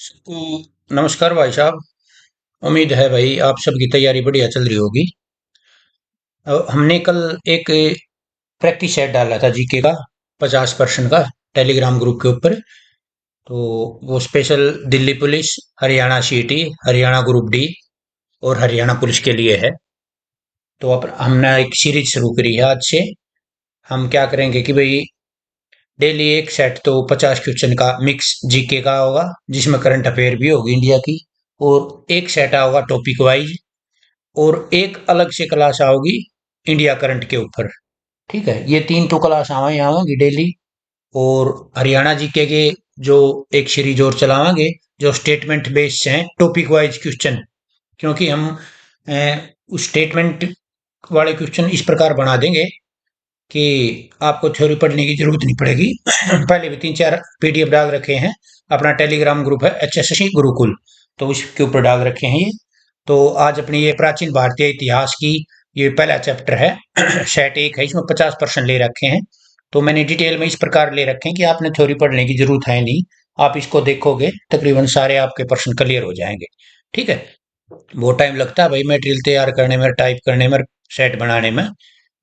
नमस्कार भाई साहब। उम्मीद है भाई आप सबकी तैयारी बढ़िया चल रही होगी। हमने कल एक प्रैक्टिस सेट डाला था जीके का 50% का टेलीग्राम ग्रुप के ऊपर। तो वो स्पेशल दिल्ली पुलिस, हरियाणा सीटी, हरियाणा ग्रुप डी और हरियाणा पुलिस के लिए है। तो अब हमने एक सीरीज शुरू करी है आज से। हम क्या करेंगे कि भाई डेली एक सेट तो 50 क्वेश्चन का मिक्स जीके का होगा, जिसमें करंट अफेयर भी होगी इंडिया की। और एक सेट होगा टॉपिक वाइज, और एक अलग से क्लास आओगी इंडिया करंट के ऊपर। ठीक है, ये तीन तो क्लास आवे आवेंगी डेली। और हरियाणा जीके के जो एक सीरीज और चलावांगे, जो स्टेटमेंट बेस्ड हैं, टॉपिक वाइज क्वेश्चन। क्योंकि हम उस स्टेटमेंट वाले क्वेश्चन इस प्रकार बना देंगे कि आपको थ्योरी पढ़ने की जरूरत नहीं पड़ेगी। पहले भी तीन चार पीडीएफ डाल रखे हैं। अपना टेलीग्राम ग्रुप है एचएससी गुरुकुल, तो उसके ऊपर डाल रखे हैं ये। तो आज अपनी ये प्राचीन भारतीय इतिहास की ये पहला चैप्टर है। सेट एक है, इसमें 50% ले रखे हैं। तो मैंने डिटेल में इस प्रकार ले रखे हैं कि आपने थ्योरी पढ़ने की जरूरत है नहीं। आप इसको देखोगे तकरीबन सारे आपके प्रश्न क्लियर हो जाएंगे। ठीक है। बहुत टाइम लगता है भाई मटेरियल तैयार करने में, टाइप करने में, सेट बनाने में।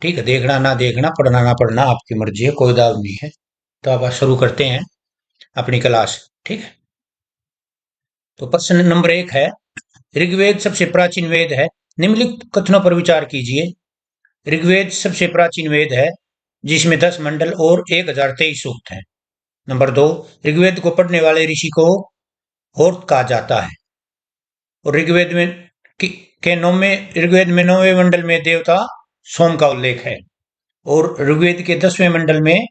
ठीक है, देखना ना देखना, पढ़ना ना पढ़ना आपकी मर्जी है, कोई दाव नहीं है। तो अब शुरू करते हैं अपनी क्लास। ठीक है। तो प्रश्न नंबर एक है, ऋग्वेद सबसे प्राचीन वेद है, निम्नलिखित कथनों पर विचार कीजिए। ऋग्वेद सबसे प्राचीन वेद है जिसमें 10 मंडल और 1023 सूक्त हैं। नंबर दो, ऋग्वेद को पढ़ने वाले ऋषि को होर्त कहा जाता है। और ऋग्वेद में के ऋग्वेद में 9वें मंडल में देवता सोम का उल्लेख है। और ऋग्वेद के 10वें मंडल में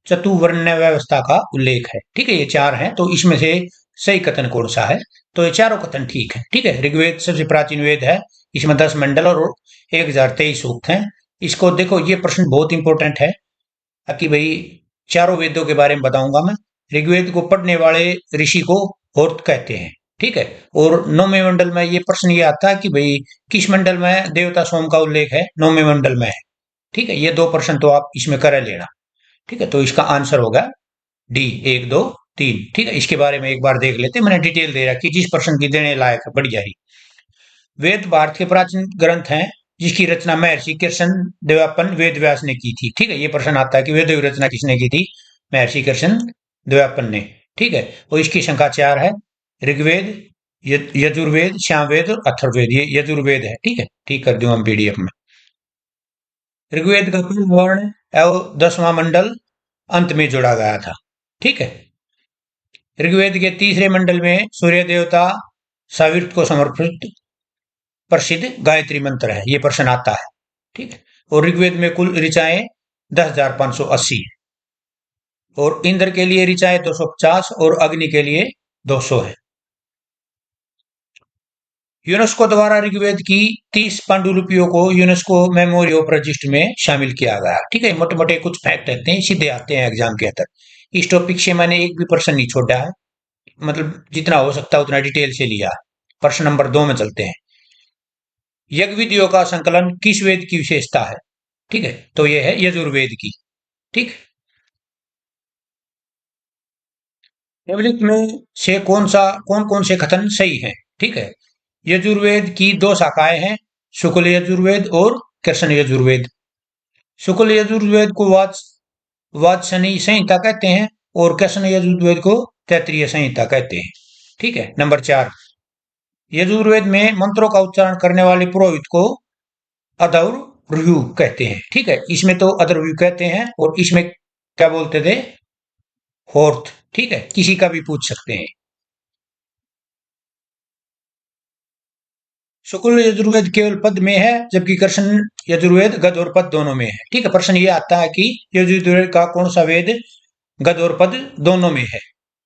चतुवर्ण व्यवस्था का उल्लेख है। ठीक है, ये चार हैं, तो इसमें से सही कथन कौन सा है? तो ये चारों कथन ठीक है। ठीक है, ऋग्वेद सबसे प्राचीन वेद है, इसमें 10 मंडल और 1023 सूक्त हैं। इसको देखो, ये प्रश्न बहुत इंपॉर्टेंट है कि भाई चारों वेदों के बारे में बताऊंगा मैं। ऋग्वेद को पढ़ने वाले ऋषि को होर्त कहते हैं। ठीक है। और 9वें मंडल में ये प्रश्न ये आता है कि भाई किस मंडल में देवता सोम का उल्लेख है? 9वें मंडल में है। ठीक है, ये दो प्रश्न तो आप इसमें कर लेना। ठीक है, तो इसका आंसर होगा डी, एक दो तीन। ठीक है, इसके बारे में एक बार देख लेते हैं। मैंने डिटेल दे रखी, जिस प्रश्न की देने लायक है बढ़िया ही। वेद भारत के प्राचीन ग्रंथ हैं जिसकी रचना महर्षि कृष्ण देवप्पन वेद व्यास ने की थी। ठीक है, ये प्रश्न आता है कि वेद की रचना किसने की थी? महर्षि कृष्ण देवप्पन ने। ठीक है, और इसकी संख्या चार है। ऋग्वेद, यजुर्वेद, सामवेद और अथर्ववेद। ये यजुर्वेद है। ठीक है, ठीक कर दूं हम पीडीएफ में। ऋग्वेद का पहला वर्ण एवं 10वां मंडल अंत में जोड़ा गया था। ठीक है। ऋग्वेद के तीसरे मंडल में सूर्य देवता सावित्र को समर्पित प्रसिद्ध गायत्री मंत्र है। ये प्रश्न आता है। ठीक है। और ऋग्वेद में कुल ऋचाएं 10,580 है। और इंद्र के लिए ऋचाएं 250 और अग्नि के लिए 200 है। यूनेस्को द्वारा ऋग्वेद की 30 पांडुलिपियों को यूनेस्को मेमोरी ऑफ रजिस्टर में शामिल किया गया। ठीक है, मोटे मोटे कुछ फैक्ट रहते हैं, सीधे आते हैं एग्जाम के अंदर। इस टॉपिक से मैंने एक भी प्रश्न नहीं छोड़ा है, मतलब जितना हो सकता है उतना डिटेल से लिया है। प्रश्न नंबर दो में चलते हैं। यज्ञ विधियों का संकलन किस वेद की विशेषता है? ठीक है, तो यह है यजुर्वेद की। ठीक। निम्नलिखित में से कौन कौन से कथन सही हैं? ठीक है, यजुर्वेद की दो शाखाएं हैं, शुक्ल यजुर्वेद और कृष्ण यजुर्वेद। शुक्ल यजुर्वेद को वाजसनेयी संहिता कहते हैं, और कृष्ण यजुर्वेद को तैत्तिरीय संहिता कहते हैं। ठीक है। नंबर चार, यजुर्वेद में मंत्रों का उच्चारण करने वाले पुरोहित को अधर्वयु कहते हैं। ठीक है, इसमें तो अधर्वयु कहते हैं, और इसमें क्या बोलते थे? होर्थ। ठीक है, किसी का भी पूछ सकते हैं। शुक्ल यजुर्वेद केवल पद में है, जबकि कृष्ण यजुर्वेद गद और पद दोनों में है। ठीक है, प्रश्न ये आता है कि यजुर्वेद का कौन सा वेद गद और पद दोनों में है?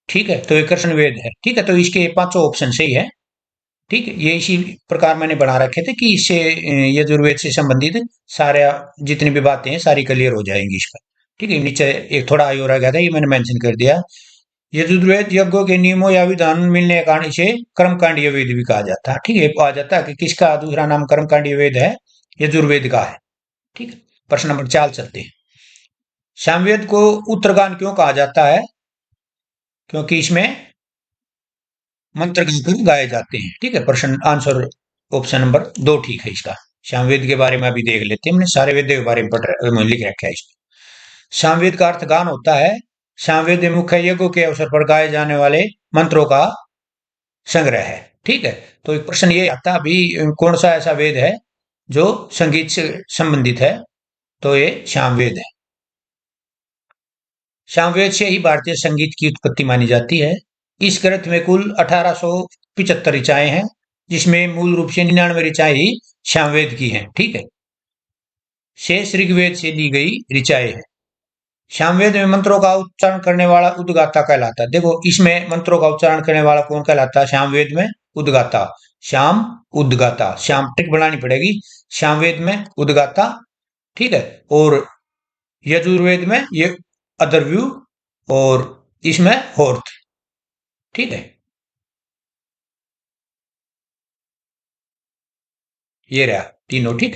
ठीक है, तो ये कृष्ण वेद है। ठीक है, तो इसके पांचों ऑप्शन सही है। ठीक है, ये इसी प्रकार मैंने बना रखे थे कि इससे यजुर्वेद से संबंधित सारे जितनी भी बातें हैं सारी क्लियर हो जाएंगी इस पर। ठीक है, नीचे एक थोड़ा आगे रह गया था, ये मैंने मेंशन कर दिया। यजुर्वेद यज्ञों के नियमों या विधान मिलने के कारण इसे कर्मकांडीय वेद भी कहा जाता है। ठीक है, आ जाता है कि किसका दूसरा नाम कर्मकांडीय वेद है? यजुर्वेद का है। ठीक है, प्रश्न नंबर चार चलते हैं। सामवेद को उत्तरगान क्यों कहा जाता है? क्योंकि इसमें मंत्र गाकर गाए जाते हैं। ठीक है, प्रश्न आंसर ऑप्शन नंबर 2 ठीक है इसका। सामवेद के बारे में अभी देख लेते हैं, हमने सारे वेद के बारे में लिख रखा है इसमें। सामवेद का अर्थ गान होता है। सामवेद मुख्य यज्ञों के अवसर पर गाए जाने वाले मंत्रों का संग्रह है। ठीक है, तो एक प्रश्न ये आता अभी, कौन सा ऐसा वेद है जो संगीत से संबंधित है, तो ये सामवेद है। सामवेद से ही भारतीय संगीत की उत्पत्ति मानी जाती है। इस ग्रंथ में कुल 1875 ऋचाएं हैं, जिसमें मूल रूप से 99 ऋचाएं ही सामवेद की हैं। ठीक है, शेष ऋग्वेद से ली गई ऋचाएं हैं। सामवेद में मंत्रों का उच्चारण करने वाला उद्गाता कहलाता है। देखो, इसमें मंत्रों का उच्चारण करने वाला कौन कहलाता है? सामवेद में उद्गाता। श्याम उद्गाता, श्याम टिक बनानी पड़ेगी। सामवेद में उद्गाता, ठीक है। और यजुर्वेद में ये अदरव्यू, और इसमें होर्थ। ठीक है, ये रहा तीनों। ठीक,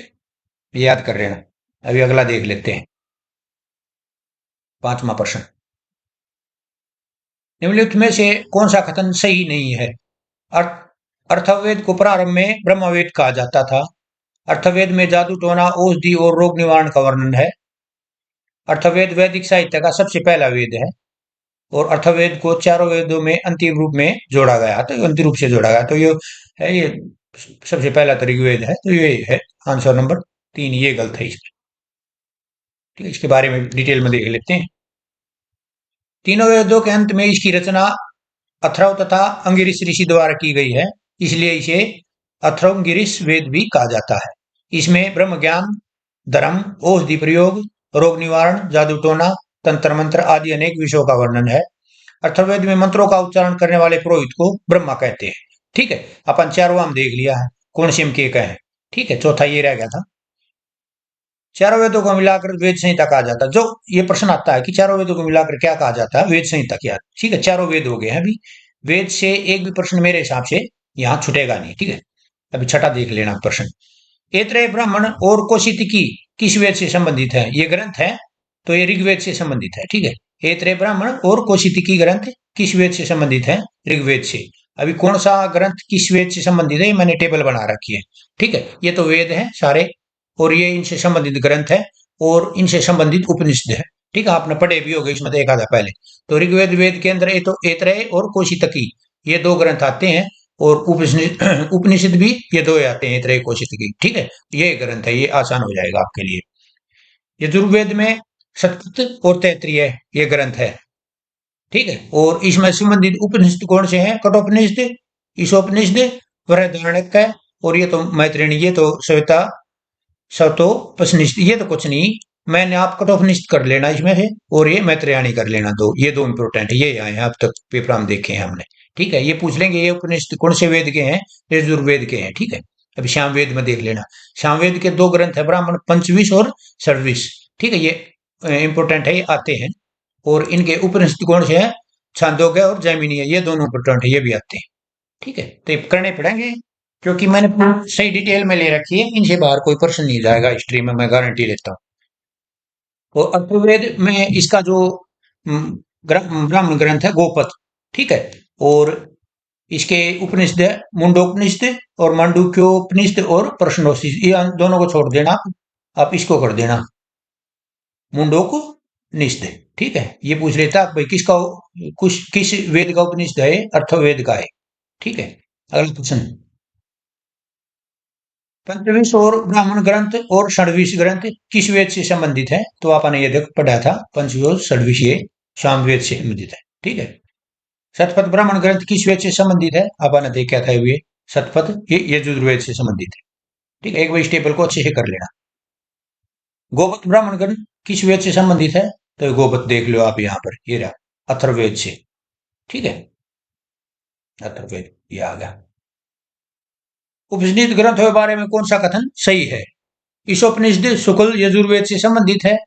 याद कर लेना। अभी अगला देख लेते हैं, 5वां प्रश्न। निम्नलिखित में से कौन सा कथन सही नहीं है? अर्थवेद को प्रारंभ में ब्रह्मवेद कहा जाता था। अर्थवेद में जादू टोना, औषधि और रोग निवारण का वर्णन है। अर्थवेद वैदिक साहित्य का सबसे पहला वेद है। और अर्थवेद को चारों वेदों में अंतिम रूप में जोड़ा गया, तो अंतिम रूप से जोड़ा गया, तो ये है, ये सबसे पहला तो ऋग्वेद है, तो ये है आंसर नंबर 3। ये गलत है इसमें। ठीक है, इसके बारे में डिटेल में देख लेते हैं। तीनों वेदों के अंत में इसकी रचना अथर्व तथा अंगिरिस ऋषि द्वारा की गई है, इसलिए इसे अथर्वगिरिस वेद भी कहा जाता है। इसमें ब्रह्म ज्ञान, धर्म, औषधि प्रयोग, रोग निवारण, जादू टोना, तंत्र मंत्र आदि अनेक विषयों का वर्णन है। अथर्ववेद में मंत्रों का उच्चारण करने वाले पुरोहित को ब्रह्मा कहते हैं। ठीक है, अपन चारों हम देख लिया है कौन से के कहे। ठीक है, चौथा ये रह गया था। चारों वेदों को मिलाकर वेद संहिता कहा जाता है। जो ये प्रश्न आता है कि चारों वेदों को मिलाकर क्या कहा जाता है, वेद संहिता क्या? ठीक है, चारों वेद हो गए हैं अभी। वेद से एक भी प्रश्न मेरे हिसाब से यहाँ छूटेगा नहीं। ठीक है, अभी छठा देख लेना प्रश्न। ऐत्रेय ब्राह्मण और कौशितकी किस वेद से संबंधित है? ये ग्रंथ है, तो ये ऋग्वेद से संबंधित है। ठीक है, ऐत्रेय ब्राह्मण और कौशितकी ग्रंथ किस वेद से संबंधित है? ऋग्वेद से। अभी कौन सा ग्रंथ किस वेद से संबंधित है, मैंने टेबल बना रखी है। ठीक है, ये तो वेद है सारे, और ये इनसे संबंधित ग्रंथ है, और इनसे संबंधित उपनिषद है। ठीक है, आपने पढ़े भी होंगे, इसमें देखा था पहले। तो ऋग्वेद वेद के अंदर ये तो ऐत्रेय और कौशितकी, ये दो ग्रंथ आते हैं, और उपनिषद उपनिषद भी ये दो आते हैं, ऐत्रेय कौशितकी। ठीक है, ये ग्रंथ है, ये आसान हो जाएगा आपके लिए। यजुर्वेद में सतपथ और तैत्रीय ये ग्रंथ है। ठीक है, और इसमें संबंधित उपनिषद कौन से हैं? कठोपनिषद, ईशोपनिषद, बृहदारण्यक है, और ये तो मैत्रेयणी, ये तो सविता सतोपनिषद। ये तो कुछ नहीं, मैंने आप कठोपनिषद कर लेना इसमें से, और ये मैत्रेयाणी कर लेना। दो, ये दो इंपोर्टेंट है, ये आए हैं अब तक पेपर में देखे हैं हमने। ठीक है, ये पूछ लेंगे ये उपनिषद कौन से वेद के हैं? यजुर्वेद के हैं। ठीक है, अभी सामवेद में देख लेना। सामवेद के दो ग्रंथ है, ब्राह्मण पंचविश और षड्विश। ठीक है, ये इंपोर्टेंट है, ये आते हैं। और इनके उपनिषद कौन से हैं? छांदोग्य और जैमिनी है, ये दोनों इंपोर्टेंट है, ये भी आते हैं। ठीक है, तो ये करने पड़ेंगे, क्योंकि मैंने सही डिटेल में ले रखी है। इनसे बाहर कोई प्रश्न नहीं जाएगा हिस्ट्री में, मैं गारंटी लेता हूँ। और अथर्ववेद में इसका जो ब्राह्मण ग्रंथ है गोपद। ठीक है, और इसके उपनिषद है मुंडोपनिषद और मांडुक्योपनिषद और प्रश्नोपनिषद, ये दोनों को छोड़ देना, आप इसको कर देना मुंडोपनिषद। ठीक है, ये पूछ लेता भाई किसका, कुछ किस वेद का उपनिषद है? अर्थवेद का है। ठीक है, अगला क्वेश्चन। पंचविंश और ब्राह्मण ग्रंथ और षड्विश ग्रंथ किस वेद से संबंधित है? तो आपने ये देख पढ़ा था, पंचविंश और षड्विश ये सामवेद से संबंधित है। ठीक है, शतपथ ब्राह्मण ग्रंथ किस वेद से संबंधित है? आपने देखा था ये शतपथ, ये यजुर्वेद से संबंधित है। ठीक है, एक बार इस टेबल को अच्छे से कर लेना। गोपत ब्राह्मण ग्रंथ किस वेद से संबंधित है? तो गोपत देख लो आप यहाँ पर, ये रहा अथर्ववेद से। ठीक है, अथर्ववेद ये आ गया। उपनिषद ग्रंथों के बारे में कौन सा कथन सही है? ईशोपनिषद शुक्ल यजुर्वेद से संबंधित है,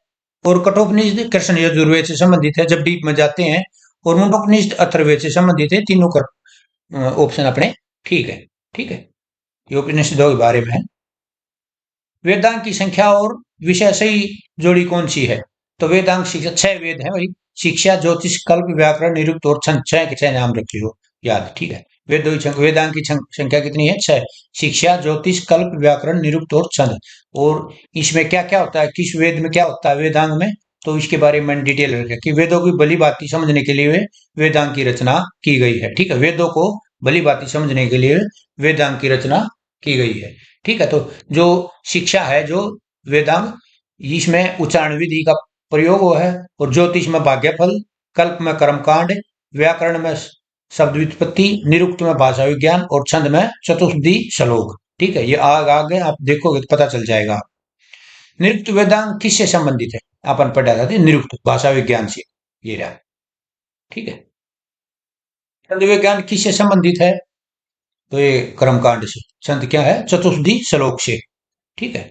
और कठोपनिषद कृष्ण यजुर्वेद से संबंधित है जब डीप में जाते हैं, और मुंडोपनिषद अथर्ववेद से संबंधित है। तीनों का ऑप्शन अपने ठीक है। ठीक है, ये उपनिषदों के बारे में है। वेदांत की संख्या और विषय सही जोड़ी कौन सी है? तो वेदांत शिक्षा 6 वेद है भाई। शिक्षा, ज्योतिष, कल्प, व्याकरण, निरुक्त और छंद, 6 के 6 नाम रखे हो याद। ठीक है, वेदांग की संख्या कितनी है? 6। शिक्षा, ज्योतिष, कल्प, व्याकरण, निरुक्त और छंद। और इसमें क्या क्या होता है, किस वेद में क्या होता है वेदांग में, तो इसके बारे में डिटेल रखा कि वेदों की भली भांति समझने के लिए वेदांग की रचना की गई है। ठीक है, वेदों को भली भांति समझने के लिए वेदांग की रचना की गई है। ठीक है, तो जो शिक्षा है, जो वेदांग, इसमें उच्चारण विधि का प्रयोग हुआ है, और ज्योतिष में भाग्यफल, कल्प में कर्मकांड, व्याकरण में शब्द व्युत्पत्ति, निरुक्त में भाषा विज्ञान, और छंद में चतुर्थी श्लोक। ठीक है, ये आगे आप देखोगे तो पता चल जाएगा। निरुक्त वेदांग किससे संबंधित है? अपन पढ़ा था निरुक्त भाषा विज्ञान से, ये रहा। ठीक है, छंद विज्ञान किससे संबंधित है? तो ये कर्मकांड से। छंद क्या है? चतुर्थी श्लोक से। ठीक है,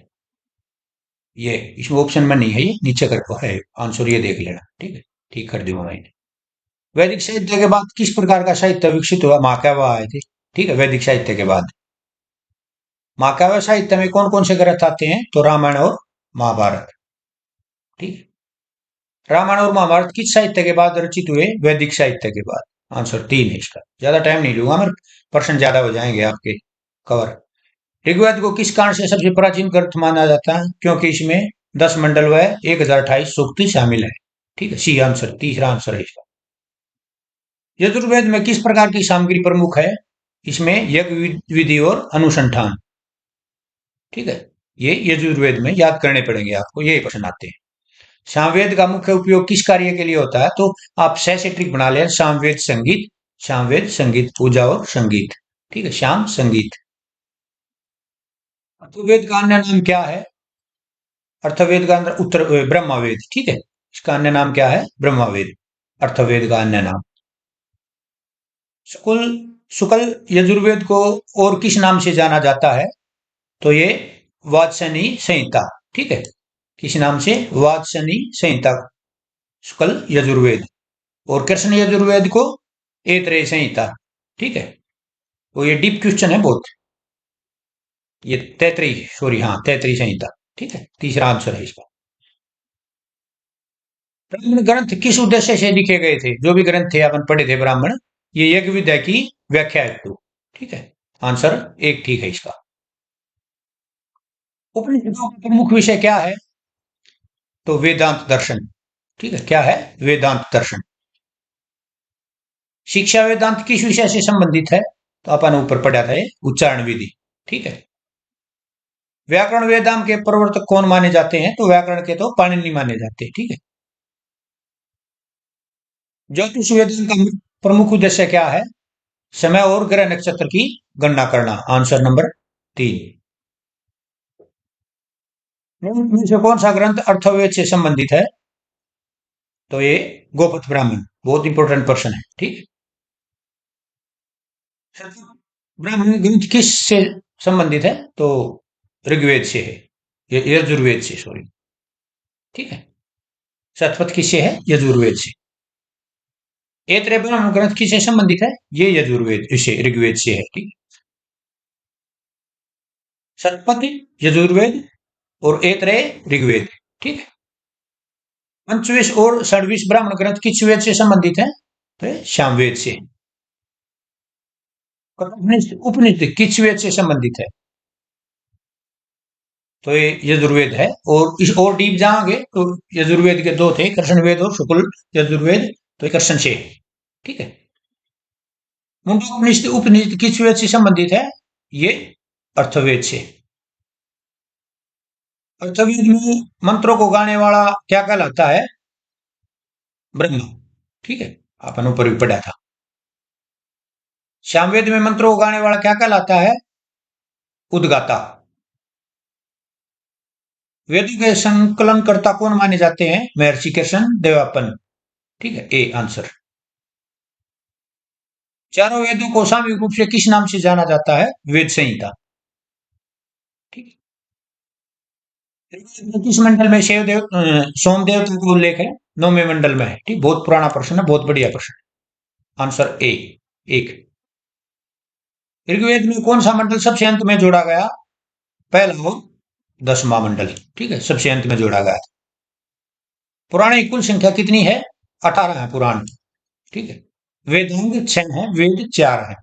ये इसमें ऑप्शन में नहीं है, ये नीचे कर है आंसर, ये देख लेना। ठीक है, ठीक कर दूंगा मैंने। वैदिक साहित्य के बाद किस प्रकार का साहित्य विकसित हुआ? महाकाव्य आए थे। ठीक है, वैदिक साहित्य के बाद महाकाव्य साहित्य में कौन कौन से ग्रंथ आते हैं? तो रामायण और महाभारत। ठीक है, रामायण और महाभारत किस साहित्य के बाद रचित हुए? वैदिक साहित्य के बाद। आंसर 3 है इसका। ज्यादा टाइम नहीं लूंगा मैं, प्रश्न ज्यादा हो जाएंगे आपके कवर। ऋग्वेद को किस कारण से सबसे प्राचीन ग्रंथ माना जाता है? क्योंकि इसमें 10 मंडल व 1028 सूक्त शामिल है। ठीक है, सी आंसर, तीसरा आंसर है इसका। यजुर्वेद में किस प्रकार की सामग्री प्रमुख है? इसमें यज्ञ विधि और अनुसंधान। ठीक है, ये यजुर्वेद में याद करने पड़ेंगे आपको, ये प्रश्न आते हैं। सामवेद का मुख्य उपयोग किस कार्य के लिए होता है? तो आप सह से ट्रिक बना लें, सामवेद संगीत, सामवेद संगीत, पूजा और संगीत। ठीक है, श्याम संगीत। अथर्ववेद का अन्य नाम क्या है? अर्थवेद का अंदर उत्तर ब्रह्मवेद। ठीक है, इसका अन्य नाम क्या है? ब्रह्मवेद, अर्थवेद का अन्य नाम। शुक्ल शुक्ल यजुर्वेद को और किस नाम से जाना जाता है? तो ये वात्सनी संहिता। ठीक है, किस नाम से? वात्सनी संहिता, शुक्ल यजुर्वेद। और कृष्ण यजुर्वेद को ऐतरेय संहिता। ठीक है, तो ये डीप क्वेश्चन है बहुत। ये तैतरी, सॉरी, हाँ, तैतरी संहिता। ठीक है, तीसरा आंसर है इसका। ब्राह्मण ग्रंथ किस उद्देश्य से लिखे गए थे? जो भी ग्रंथ थे अपन पढ़े थे ब्राह्मण, ये यज्ञ विद्या की व्याख्या हेतु। ठीक है, आंसर एक ठीक है इसका। उपनिषदों का प्रमुख विषय क्या है? तो वेदांत दर्शन। ठीक है, क्या है? वेदांत दर्शन। शिक्षा वेदांत किस विषय से संबंधित है? तो अपन ऊपर पढ़ा था ये, उच्चारण विधि। ठीक है, व्याकरण वेदांत के प्रवर्तक कौन माने जाते हैं? तो व्याकरण के तो पाणिनि माने जाते हैं। ठीक है, ज्योतिष वेदांत का प्रमुख उद्देश्य क्या है? समय और ग्रह नक्षत्र की गणना करना। Answer number 3। इनमें से कौन सा ग्रंथ अर्थवेद से संबंधित है? तो ये गोपथ ब्राह्मण, बहुत इंपॉर्टेंट प्रश्न है। ठीक है, ब्राह्मण ग्रंथ किस से संबंधित है? तो ऋग्वेद से है, यजुर्वेद से, सॉरी। ठीक है, शतपथ किससे है? यजुर्वेद से। ऐतरेय ब्राह्मण ग्रंथ किससे संबंधित है? ये यजुर्वेद से, ऋग्वेद से है। ठीक, शतपथ यजुर्वेद और ऐतरेय ऋग्वेद। ठीक है, पंचविश और षड्विश ब्राह्मण ग्रंथ किस वेद से संबंधित है? तो ये सामवेद से। उपनिषद उपनिषद किस वेद से संबंधित है? तो ये यजुर्वेद है। और इस और डीप जाओगे तो यजुर्वेद के दो थे, कृष्ण वेद और शुक्ल यजुर्वेद, तो ये कृष्ण से। ठीक है, मुंडकोपनिषद उपनिषद किस वेद से संबंधित है? ये अर्थवेद से। अर्थवेद में मंत्रों को गाने वाला क्या कहलाता है? ब्रह्मा। ठीक है, अपन ऊपर भी पढ़ा था। सामवेद में मंत्रों को गाने वाला क्या कहलाता है? उद्गाता। वेदों के संकलनकर्ता कौन माने जाते हैं? महर्षि कृष्ण देवापन। ठीक है, ए आंसर। चारों वेदों को सामूहिक रूप से किस नाम से जाना जाता है? वेद संहिता। ठीक है, ऋग्वेद में किस मंडल में सोम देवता का उल्लेख है? 9वें मंडल में है। ठीक, बहुत पुराना प्रश्न है, बहुत बढ़िया प्रश्न है। आंसर ए, एक। ऋग्वेद में कौन सा मंडल सबसे अंत में जोड़ा गया? पहला और 10वां मंडल। ठीक है, सबसे अंत में जोड़ा गया। पुराण की कुल संख्या कितनी है? 18 है पुराण। ठीक है, वेदांग 6 है, वेद 4 है।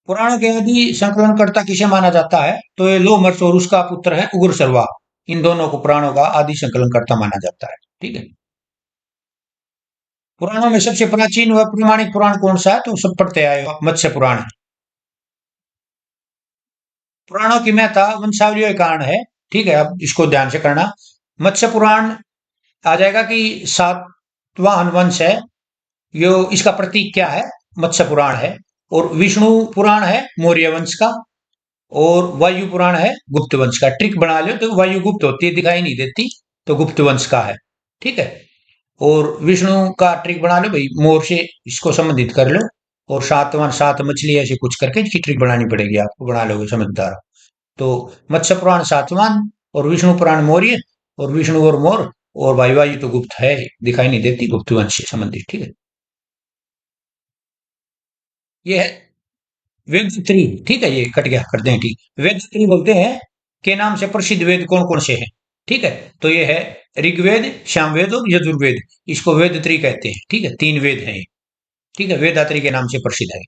पुराणों के आदि संकलनकर्ता किसे माना जाता है? तो ये लोमहर्ष और उसका पुत्र है उग्रसर्वा। इन दोनों को पुराणों का आदि संकलनकर्ता माना जाता है। ठीक है। पुराणों में सबसे प्राचीन व प्रमाणिक पुराण कौन सा है? तो सब पढ़ते आए हो, मत्स्य पुराण है। पुराणों की महत्ता वंशावलियों के कारण है। ठीक है, अब इसको ध्यान से करना। मत्स्य पुराण आ जाएगा कि सातवां हनुवंश है, यो इसका प्रतीक क्या है? मत्स्य पुराण है। और विष्णु पुराण है मौर्य वंश का। और वायु पुराण है गुप्त वंश का। ट्रिक बना लो तो वायु गुप्त होती है, दिखाई नहीं देती, तो गुप्त वंश का है। ठीक है। और विष्णु का ट्रिक बना लो भाई, मोर से इसको संबंधित कर लो। और सातवां सात मछली ऐसे कुछ करके इसकी ट्रिक बनानी पड़ेगी आपको, बना लोगे समझदार। तो मत्स्य पुराण सातवां, और विष्णु पुराण मौर्य, और विष्णु और मोर, और वायु वायु तो गुप्त है, दिखाई नहीं देती, गुप्त वंश से संबंधित। ठीक है। ये है वेदत्री। ठीक है, ये कट गया, करते हैं ठीक। वेदत्री बोलते हैं के नाम से प्रसिद्ध वेद कौन कौन से हैं? ठीक है। तो ये है ऋग्वेद, सामवेद और यजुर्वेद। इसको वेदत्री कहते हैं। ठीक है, तीन वेद हैं ये। ठीक है, वेदात्री के नाम से प्रसिद्ध है।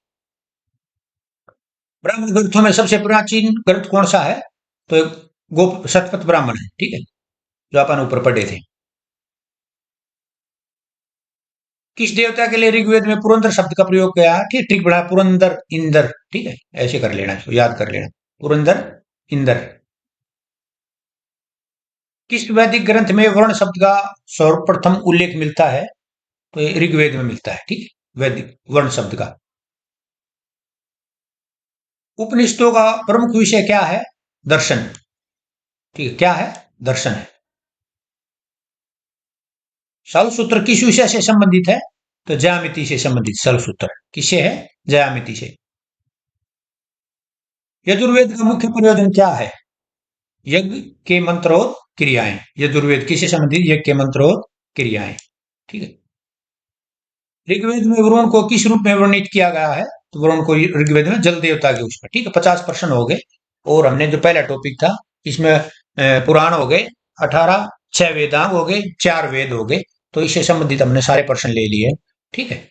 ब्राह्मण ग्रंथों में सबसे प्राचीन ग्रंथ कौन सा है? तो गोप शतपथ ब्राह्मण है। ठीक है, जो अपन ऊपर पढ़े थे। किस देवता के लिए ऋग्वेद में पुरंदर शब्द का प्रयोग किया है? ठीक, ठीक बना, पुरंदर इंदर। ठीक है, ऐसे कर लेना, इसको याद कर लेना। पुरंदर इंदर। किस वैदिक ग्रंथ में वर्ण शब्द का सर्वप्रथम उल्लेख मिलता है? तो ये ऋग्वेद में मिलता है। ठीक है, वैदिक वर्ण शब्द का। उपनिषदों का प्रमुख विषय क्या है? दर्शन। ठीक है, क्या है? दर्शन है। शलसूत्र किस विषय से संबंधित है? तो ज्यामिति से संबंधित शलसूत्र। किससे है? ज्यामिति से। यजुर्वेद का मुख्य प्रयोजन क्या है? यज्ञ के मंत्र और क्रियाएं। यजुर्वेद किससे संबंधित? यज्ञ के मंत्र और क्रियाएं। ठीक है। ऋग्वेद में वरुण को किस रूप में वर्णित किया गया है? तो वरुण को ऋग्वेद में जल देवता के उसमें। ठीक है, 50% हो गए। और हमने जो पहला टॉपिक था, इसमें पुराण हो गए 18, 6 वेदांग हो गए, 4 वेद हो गए। तो इससे संबंधित हमने सारे प्रश्न ले लिए। ठीक है।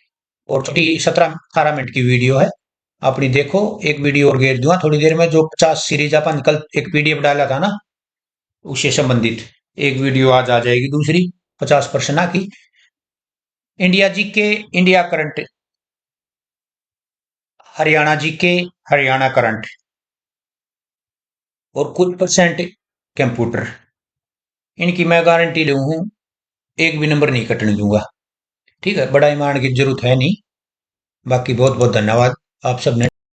और छोटी 17-18 मिनट की वीडियो है, अपनी देखो। एक वीडियो और घेर दूंगा थोड़ी देर में, जो 50 सीरीज अपन कल एक पीडीएफ डाला था ना, उससे संबंधित एक वीडियो आज आ जाएगी दूसरी, 50% की। इंडिया जी के इंडिया करंट, हरियाणा जी के हरियाणा करंट, और कुछ परसेंट कंप्यूटर। इनकी मैं गारंटी लूँ हूँ, एक भी नंबर नहीं कटने दूंगा। ठीक है, बड़ा ईमान की जरूरत है नहीं। बाकी बहुत बहुत धन्यवाद आप सबने।